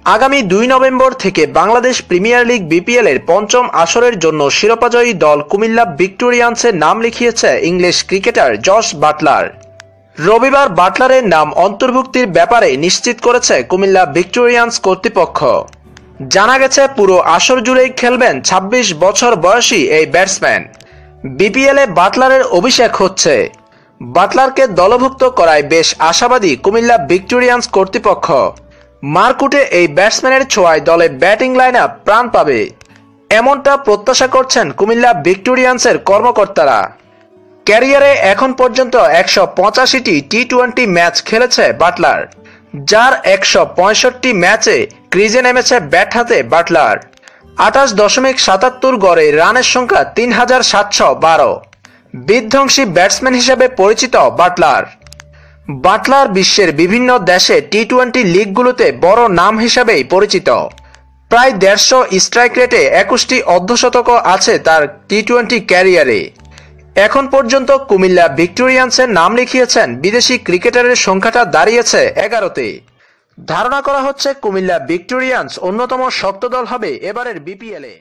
আগামী ২ নভেম্বর থেকে Bangladesh premier league BPL এর পঞ্চম আসরের জন্য শিরোপাজয়ী দল কুমিল্লা ভিক্টোরিয়ান্সের নাম লিখিয়েছে ইংলিশ ক্রিকেটার জস বাটলার। রবিবার বাটলারের নাম অন্তর্ভুক্তির ব্যাপারে নিশ্চিত করেছে কুমিল্লা ভিক্টোরিয়ান্স কর্তৃপক্ষ। জানা গেছে পুরো আসর জুড়েই খেলবেন ২৬ বছর বয়সী এই ব্যাটসম্যান। বিপিএল এ বাটলারের অভিষেক হচ্ছে। বাটলারকে দলভুক্ত করায় বেশ আশাবাদী কুমিল্লা ভিক্টোরিয়ান্স কর্তৃপক্ষ। মারকুটে এই ব্যাটসম্যানের ছোঁয়ায় দলে ব্যাটিং লাইন আপ প্রাণ পাবে, এমনটা প্রত্যাশা করছেন কুমিল্লা ভিক্টোরিয়ান্সের কর্মকর্তারা। ক্যারিয়ারে এখন পর্যন্ত ১৮৫টি টি-২০ ম্যাচ খেলেছে বাটলার, যার ১৬৫ ম্যাচে ক্রিজে নেমেছে ব্যাট হাতে বাটলার। ২৮.৭৭ গড়ে রানের সংখ্যা ৩৭১২। বিধ্বংসী ব্যাটসম্যান হিসেবে পরিচিত বাটলার। বাটলার বিশ্বের বিভিন্ন দেশে টি-২০ লিগগুলোতে বড় নাম হিসেবেই পরিচিত। প্রায় ১৫০ স্ট্রাইক রেটে ২১টি অর্ধশতক আছে তার টি-২০ ক্যারিয়ারে। এখন পর্যন্ত কুমিল্লা ভিক্টোরিয়ান্সের নাম লিখিয়েছেন বিদেশি ক্রিকেটারের সংখ্যাটা দাঁড়িয়েছে ১১তে। ধারণা করা হচ্ছে কুমিল্লা ভিক্টোরিয়ান্স অন্যতম শক্ত দল হবে এবারের বিপিএলে।